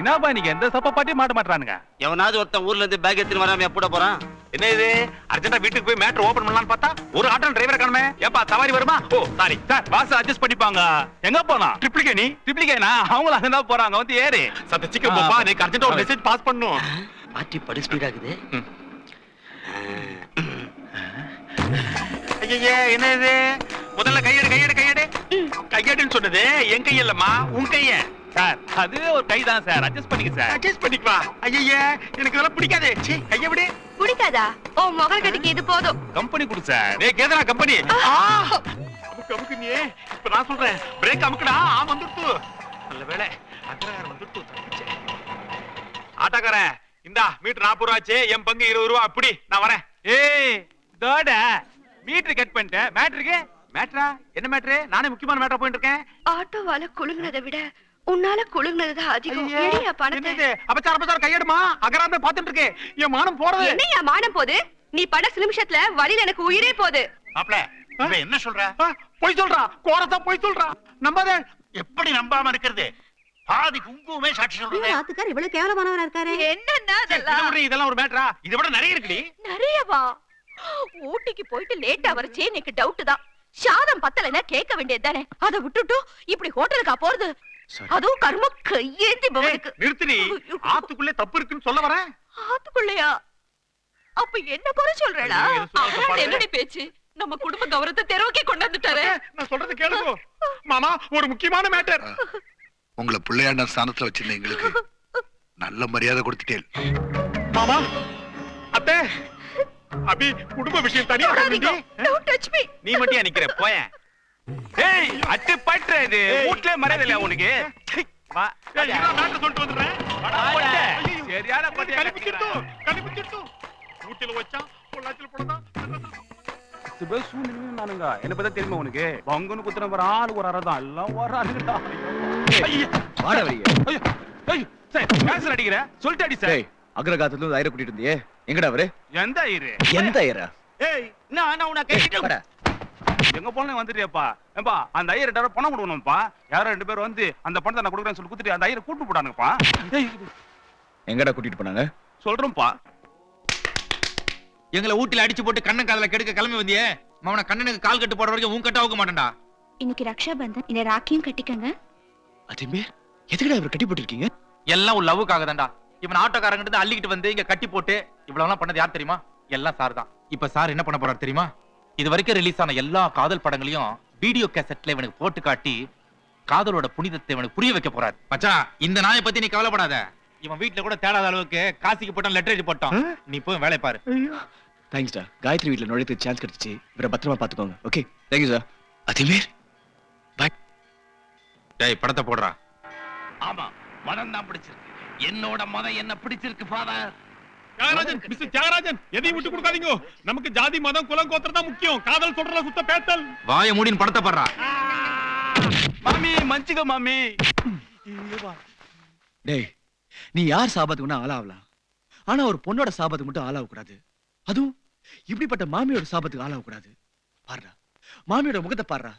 என்னப்பா நீங்க எந்த சப்ப பாட்டியும் மாட்ட மாட்டானுங்க. எவனாவது ஒருத்தன் ஊர்ல இருந்து பேக் எடுத்துட்டு வராம எப்பட போறான்? என்ன இது அர்ஜென்ட்டா வீட்டுக்கு போய் மேட்டர் ஓபன் பண்ணலாம்னு பார்த்தா ஒரு ஆட்டோ டிரைவர் காணுமே. ஏப்பா சவாரி வருமா? ஓ சாரி சார், பாஸ் அட்ஜஸ்ட் பண்ணிப்பாங்க. எங்க போனா? ட்ரிப்ளிகேனா? அவங்கள அங்க தான் போறாங்க. வந்து ஏறு. சத்த சீக்கிரம் போப்பா, நீ அர்ஜென்ட்டா ஒரு மெசேஜ் பாஸ் பண்ணனும். பாட்டி படி ஸ்பீட் ஆகுது. ஐயே என்ன இது? முதல்ல கையெடுன்னு சொன்னது என் கையல்லம்மா, உன் கைய. சார் அது ஒரு கை தான் சார், அட்ஜஸ்ட் பண்ணிக்க சார். அட்ஜஸ்ட் பண்ணிப்பா. ஐயே எனக்கு இதெல்லாம் பிடிக்காதே. சீ கைய விடு. பிடிக்காதா? ஓ முகல் கட்டிக்கு இது போதும். கம்பெனி குடு சார். டேய் கேதரா கம்பெனி. அமுக்கு நீ. இப்ப நான் சொல்றேன் பிரேக் அமுக்குடா. வந்துட்டு. நல்ல வேளை அக்கறாரன் வந்துட்டு தப்பிச்சே. ஆட்டோக்காரன் இந்தா மீட்டர் 40 ரூபாய் ஆச்சு, என் பங்கு 20 ரூபாய். அப்படி நான் வரேன். ஏய் தோட மீட்டர் கட் பண்ணிட்டேன். மேட்டருக்கு மேட்ரா? என்ன மேட்ரு? நானே முக்கியமான மேட்டரா போயிட்டு இருக்கேன். ஆட்டோவால குலுங்குனதை விட உன்னால குலுங்குனது அதிகம். எடியா பணத்தை. அபச்சார கையெடுமா. அகராந்த பாத்துட்டு இருக்கேன். என் மானம் போறது. என்னையா மானம் போகுது? நீ பட நிமிஷத்துல வழியில எனக்கு உயிரே போகுது. மாப்ள இவன் என்ன சொல்ற? போய் சொல்றா. கோரத்தா போய் சொல்றா. நம்பாதே. எப்படி நம்பாம இருக்கிறது? பாதி குங்குமே சாட்சி சொல்றேன். ஆத்துக்கார் இவ்வளவு கேவலமானவரா இருக்காரு. என்னன்னா இதெல்லாம் ஒரு மேட்டரா? இதை விட நிறைய இருக்குடி. நிறையவா? ஊட்டிக்கு போயிட்டு லேட்டா வரச்சே எனக்கு டவுட் தான். சாதம் பத்தலைன்னா கேட்க வேண்டியது தானே. அதை விட்டுட்டு இப்படி ஹோட்டலுக்கா போறது? அதுவும் கர்ம கையேந்தி பவனுக்கு. நிறுத்தினி. ஆத்துக்குள்ளே தப்பு இருக்குன்னு சொல்ல வரேன். ஆத்துக்குள்ளையா? அப்ப என்ன குறை சொல்றடா? என்னடி பேச்சு? நம்ம குடும்ப கௌரவத்தை தெருவுக்கே கொண்டாந்துட்டாரே. நான் சொல்றது கேளுங்க மாமா. ஒரு முக்கியமான மேட்டர். உங்களை பிள்ளையாண்ட ஸ்தானத்துல வச்சிருந்த எங்களுக்கு நல்ல மரியாதை கொடுத்துட்டேன் மாமா. அத்தை அபி குடும்ப விஷயம் தனியா பேசுங்க. Don't touch me. நீ மட்டும் நிக்கிற போயே. ஏய் அட்டு பட்ற இது வீட்ல மரியாதை இல்ல உனக்கு. வா ஏய் இத மேட்டர் சொல்லிட்டு வந்துறேன். போடா. சரியான போட்டு கணிப்பிச்சிட்டு வீட்ல வச்சா பொள்ளாச்சில போடா. இது பேசு நின்னு நானுங்க. என்ன பத்தி தெரியுமா உனக்கு? பங்குன்னு குத்துற மாதிரி ஆளு ஒரு அரதான் எல்லாம் வரானுடா. ஐயா வாடா வரீங்க. ஐயோ ஐயோ சார் கேன்சல் அடிக்குற. சொல்லிட்டு அடி சார். அக்ரகாத்துல இருந்து ஐயரை கூட்டிட்டு வந்தியே, எங்கடா அவரு? எந்த ஐயரு? எந்த ஐயரா? ஏய் நான் உன்னை கேட்டிட்டேன். எங்க போன வந்துட்டியாப்பா? ஏப்பா அந்த ஐயர் கிட்ட பணம் கொடுக்கணும்ப்பா. யாரோ 2 பேர் வந்து அந்த பணத்தை நான் கொடுக்குறேன்னு சொல்லி குடுத்துட்டு அந்த ஐயரை கூட்டு போடானுங்கப்பா. எங்கடா கூட்டிட்டு போனாங்க? சொல்றேன்ப்பா. எங்களை ஊட்டில அடிச்சு போட்டு கண்ணன் காதல கெடுக்க கிளம்பி வந்தியே. மாமன கண்ணனுக்கு கால் கட்டு போடுற வரைக்கும் உன் கட்ட ஆக மாட்டேன்டா. இன்னைக்கு ரக்ஷா பந்தன். இந்த ராக்கியும் கட்டிக்கங்க. அதுமே எதுக்குடா இவர் கட்டி போட்டுருக்கீங்க? எல்லாம் ஒரு லவ்வுக்காக தான்டா. இவன் ஆட்டோக்காரங்க கிட்ட அள்ளிக்கிட்டு வந்து இங்க கட்டி போட்டு இவ்வளவுலாம் பண்ணது யார் தெரியுமா? எல்லாம் சார் தான். இப்ப சார் என்ன பண்ண போறாரு தெரியுமா? இது வரைக்கும் ரிலீஸ் ஆன எல்லா காதல் படங்களையும் வீடியோ கேசட்ல இவனுக்கு போட்டு காட்டி காதலோட புனிதத்தை இவனுக்கு புரிய வைக்க போறாரு. மச்சான் இந்த நாயை பத்தி நீ கவலைப்படாத. இவன் வீட்டுல கூட தேடாத அளவுக்கு காசிக்கு போட்டான், லெட்டர் எழுதி போட்டான். நீ போய் வேலையை பாரு. தேங்க்ஸ்டா. காயத்ரி வீட்டுல நுழையத்துக்கு சான்ஸ் கிடைச்சிச்சு. இவரை பத்திரமா பாத்துக்கோங்க. Okay thank you sir. அதுமேர் பாய். டேய் படத்தை போடுறா. ஆமா மதம் தான் பிடிச்சிருக்கு. என்னோட மதம் என்ன பிடிச்சிருக்கு ஃபாதர். தியாகராஜன் மிஸ்டர் தியாகராஜன் எதையும் விட்டு கொடுக்காதீங்க. நமக்கு ஜாதி மதம் குலம் கோத்திரம் தான் முக்கியம். காதல் சொல்றல சுத்த பேத்தல். வாயை மூடின்னு படத்தை பாடுறா. மாமி மஞ்சிக மாமி. டேய் நீ யார் சாபத்துக்குன்னா ஆளாவலாம், ஆனா ஒரு பொண்ணோட சாபத்துக்கு மட்டும் ஆளாக கூடாது. அதுவும் இப்படிப்பட்ட மாமியோட சாபத்துக்கு ஆளாக கூடாது. பாருடா மாமியோட முகத்தை பாருடா.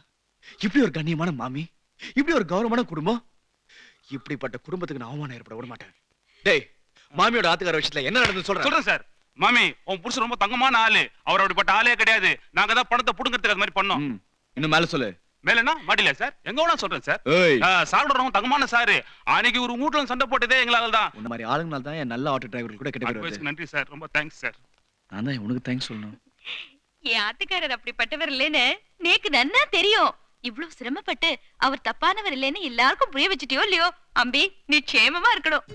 இப்படி ஒரு கண்ணியமான மாமி, இப்படி ஒரு கௌரவமான குடும்பம், இப்படிப்பட்ட குடும்பத்துக்கு நான் அவமானம் ஏற்பட விட மாட்டேன். டேய் மாமியோட ஆத்துக்கார விஷயத்துல என்ன நடந்து சொல்றேன் சார். மாமி உன் புருஷன் ரொம்ப தங்கமான ஆளு. அவர் அப்படிப்பட்ட ஆளே கிடையாது. நாங்க தான் பணத்தை புடுங்கிறதுக்கு அது மாதிரி பண்ணோம். இன்னும் மேல சொல்லு. மேலனா மாட்டில சார். எங்க வேணா சொல்றேன் சார். சாப்பிடுறவங்க தங்கமான சார். அன்னைக்கு ஒரு வீட்டுல சண்டை போட்டதே எங்களால தான். இந்த மாதிரி ஆளுங்களால தான் என் நல்ல ஆட்டோ டிரைவர் கூட கெட்ட பேர் வருது. நன்றி சார். ரொம்ப தேங்க்ஸ் சார். நான் தான் உனக்கு தேங்க்ஸ் சொல்லணும். என் ஆத்துக்காரர் அப்படிப்பட்டவர் இல்லைன்னு நேக்கு நன்னா தெரியும். இவ்வளவு சிரமப்பட்டு அவர் தப்பானவர் இல்லைன்னு எல்லாருக்கும் புரிய வச்சுட்டியோ இல்லையோ? அம்பி நீ க்ஷேமமா இருக்கணும்.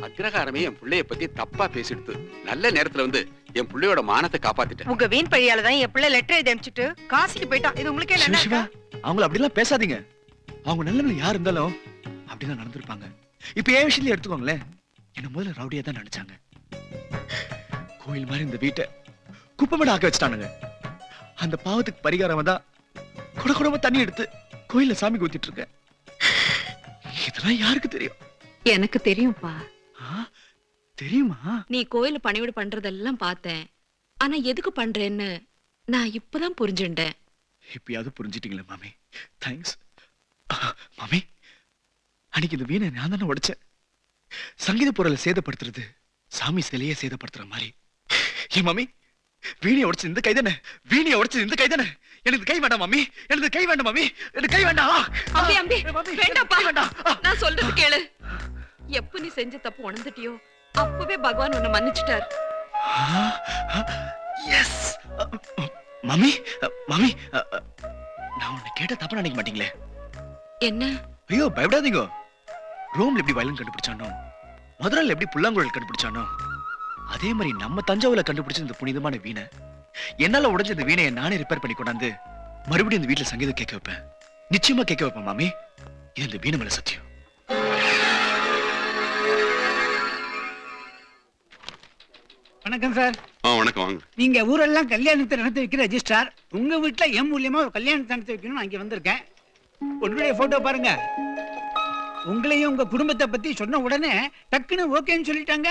அக்ரகாரமே என் பிள்ளைய பத்தி தப்பா பேசிடுது. நல்ல நேரத்துல வந்து என் பிள்ளையோட மானத்தை காப்பாத்திட்டேன். உங்க வீண் பழியால தான் என் பிள்ளை லெட்டர் எழுதி அனுப்பிச்சிட்டு காசிக்கு போயிட்டான். இது உங்களுக்கே என்ன இருக்கா? அவங்கள அப்படி எல்லாம் பேசாதீங்க. அவங்க நல்லவங்க யார் இருந்தாலும் அப்படிதான் நடந்திருப்பாங்க. இப்ப ஏன் விஷயத்துல எடுத்துக்கோங்களேன். என்ன முதல்ல ரவுடியா தான் நினைச்சாங்க. கோயில் மாதிரி இந்த வீட்டை குப்பமேடு ஆக்க வச்சுட்டானுங்க. அந்த பாவத்துக்கு பரிகாரம் தான் குடகுடமா தண்ணி எடுத்து கோயில்ல சாமி ஊத்திட்டு இருக்க. இதெல்லாம் யாருக்கு தெரியும்? எனக்கு தெரியும்பா. தெரியுமா? நீ கோயில பணிவிட பண்றதெல்லாம் பார்த்தேன். ஆனா எதுக்கு பண்றேன்னு நான் இப்பதான் புரிஞ்சுட்டேன். இப்பயாவது புரிஞ்சிட்டீங்களா மாமி? தேங்க்ஸ் மாமி. அன்னைக்கு இந்த வீணை நான் தானே உடைச்சேன். சங்கீத பொருளை சேதப்படுத்துறது சாமி சிலையே சேதப்படுத்துற மாதிரி. என் மம்மி வீணையை உடைச்சு இந்த கை தானே, வீணையை உடைச்சு இந்த கை தானே. எனக்கு கை வேண்டாம் மம்மி, எனக்கு கை வேண்டாம் மம்மி, எனக்கு கை வேண்டாம். அம்பி அம்பி வேண்டாப்பா, வேண்டாம். நான் சொல்றது கேளு. எப்ப நீ செஞ்ச தப்பு உணர்ந்துட்டியோ அப்பவே பகவான் உன்னை மன்னிச்சுட்டார். எஸ் மம்மி, மம்மி நான் உன்னை கேட்ட தப்பா நினைக்க மாட்டீங்களே? என்ன? ஐயோ பயப்படாதீங்க. ரோம்ல எப்படி வயலின் கண்டுபிடிச்சானோ, மதுரையில் எப்படி புல்லாங்குழல் கண்டுபிடிச்சானோ, அதே மாதிரி நம்ம தஞ்சாவூர்ல கண்டுபிடிச்ச இந்த புனிதமான வீணை, என்னால உடைஞ்ச இந்த வீணையை நானே ரிப்பேர் பண்ணி கொண்டாந்து மறுபடியும் இந்த வீட்டுல சங்கீதம் கேட்க வைப்பேன். நிச்சயமா கேட்க வைப்பேன் மாமி. இது இந்த வீணை மேல சத்தியம். வணக்கம் சார். வணக்கம், வாங்க. நீங்க ஊரெல்லாம் கல்யாணத்தை நடத்தி வைக்கிற ரெஜிஸ்ட்ரார். உங்க வீட்டுல என் மூலியமா ஒரு கல்யாணத்தை நடத்தி வைக்கணும்னு அங்க வந்திருக்கேன். உங்களுடைய போட்டோ பாருங்க. உங்களையும் உங்க குடும்பத்தை பத்தி சொன்ன உடனே டக்குன்னு ஓகேன்னு சொல்லிட்டாங்க.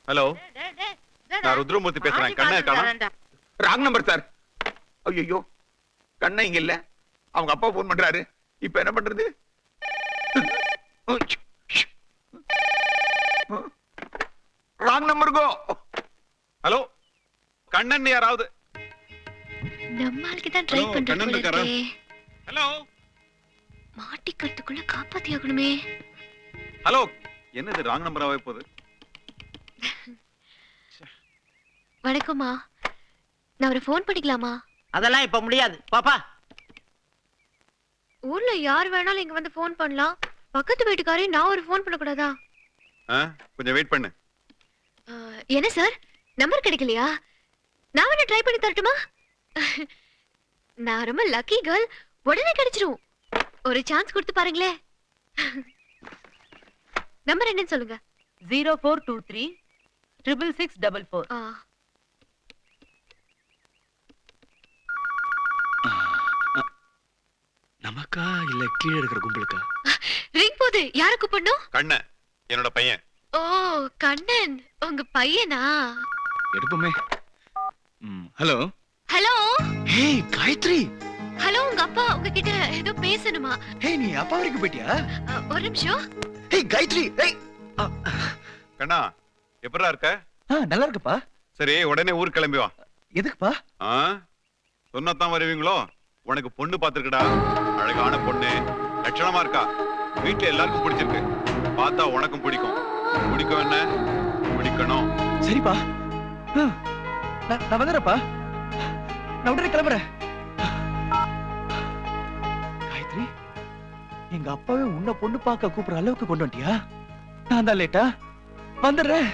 ஹலோ, நான் ருத்ரமூர்த்தி பேசுறேன். கண்ணை காணோம். Wrong number sir. ஐயோ, கண்ணா இங்க இல்ல. அவங்க அப்பா போன் பண்றாரு. இப்ப என்ன பண்றது? ராங் நம்பர் கோ. ஹலோ, கண்ணன் யாராவது? நம்ம ஆளுக்கு தான் ட்ரை பண்றேன். ஹலோ, மாட்டிக்கிறதுக்குள்ள காப்பாத்தி ஆகணுமே. ஹலோ, என்னது ராங் நம்பராவே போகுது? வணக்கம்மா, நான் ஒரு ஃபோன் பண்ணிக்கலாமா? அதெல்லாம் இப்ப முடியாது பாப்பா. ஊர்ல யார் வேணாலும் இங்க வந்து ஃபோன் பண்ணலாம். பக்கத்து வீட்டுக்காரே நான் ஒரு ஃபோன் பண்ணக்கூடாதா? கொஞ்சம் வெயிட் பண்ணு. என்ன சார், நம்பர் கிடைக்கலையா? நான் வேணா ட்ரை பண்ணி தரட்டுமா? நான் ரொம்ப லக்கி கேர்ள், உடனே கிடைச்சிரும். ஒரு சான்ஸ் கொடுத்து பாருங்களே. நம்பர் என்னன்னு சொல்லுங்க. 0423 66644. நமக்கா இல்ல கீழே இருக்கிற கும்பலுக்கா? ரிங் போது. யாரை கூப்பிடணும்? கண்ணன், என்னோட பையன். ஓ, கண்ணன் உங்க பையனா? எடுப்போமே. Hello hello. Hey Gayathri. Hello, உங்க அப்பா உங்ககிட்ட ஏதோ பேசணுமா? ஹே, நீ அப்பா வரைக்கும் போயிட்டியா? ஒரு நிமிஷம். ஹே காயத்ரி. ஹே கண்ணா, எப்படா இருக்க? நல்லா இருக்குப்பா. சரி, உடனே ஊருக்கு கிளம்பி வா. எதுக்குப்பா? சொன்னதான் வருவீங்களோ? உனக்கு பொண்ணு பாத்துருக்கடா. அழகான பொண்ணு, லட்சணமா இருக்கா. வீட்டுல எல்லாருக்கும் பிடிச்சிருக்கு. பார்த்தா உனக்கும் பிடிக்கும். பிடிக்கும் என்ன? பிடிக்கணும். சரிப்பா, நான் வந்துடுறப்பா. நான் உடனே கிளம்புறேன். காயத்ரி, எங்க அப்பாவே உன்னை பொண்ணு பார்க்க கூப்பிடுற அளவுக்கு கொண்டு வந்துட்டியா? நான் தான் லேட்டா வந்துடுறேன்.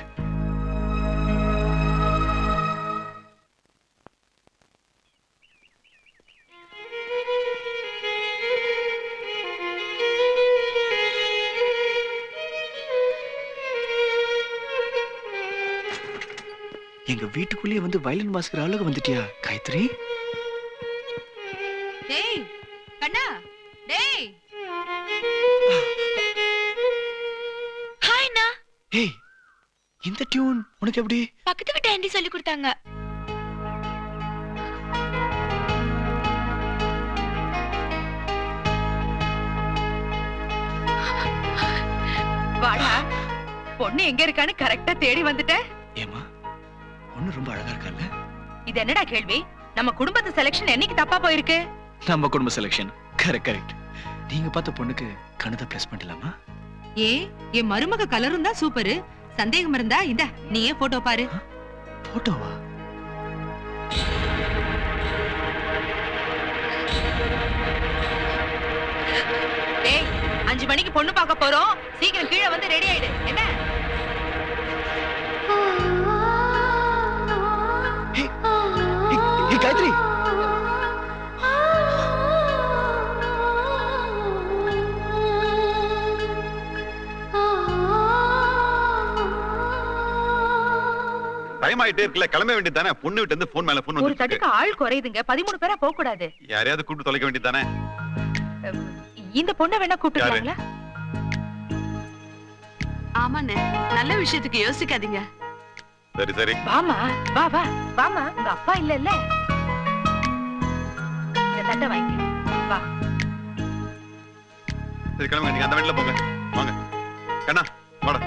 எங்க வீட்டுக்குள்ளேயே வந்து வயலின் வாசிக்கிற அளவுக்கு வந்துட்டியா காயத்ரி? டேய் கண்ணா, டேய். ஹாய் அண்ணா. ஏய், இந்த டியூன் உனக்கு எப்படி? பக்கத்து வீட்டு ஆண்டி சொல்லி கொடுத்தாங்க. வாடா, பொண்ணு எங்க இருக்கான்னு கரெக்டா தேடி வந்துட்ட. ஏமா, பொண்ணு ரொம்ப அழகா இருக்கல்ல? இது என்னடா கேள்வி? நம்ம குடும்பத்து செலக்ஷன் என்னைக்கு தப்பா போயிருக்கு? நம்ம குடும்ப செலக்ஷன் கரெக்ட். நீங்க பார்த்த பொண்ணுக்கு கணத பிளஸ் பண்ணலாமா? ஏ, என் மருமக கலரும் தான் சூப்பரு. சந்தேகம் இருந்தா இந்த நீயே போட்டோ பாரு. போட்டோவா? டேய், 5 மணிக்கு பொண்ணு பார்க்க போறோம். சீக்கிரம் கீழே வந்து ரெடி ஆயிடு. என்ன? ஏய் காயத்ரி. டைம் ஆயிட்டே இருக்குல்ல, கிளம்ப வேண்டியது தானே. பொண்ணு விட்டு வந்து போன் மேல போன் ஒரு வந்து தட்டுக்கு ஆள் குறையுதுங்க. 13 பேரா போக கூடாது. யாரையாவது கூப்பிட்டு தொலைக்க வேண்டியது தானே. இந்த பொண்ணை வேணா கூப்பிட்டுக்கலாங்களா? ஆமாண்ணே, நல்ல விஷயத்துக்கு யோசிக்காதீங்க. சரி சரி, வாமா, வா வா வாமா. உங்க அப்பா இல்ல இல்ல. இந்த தட்டை வாங்கி வா. சரி கிளம்புங்க, நீங்க அந்த வண்டியில போங்க. வாங்க கண்ணா வாடா.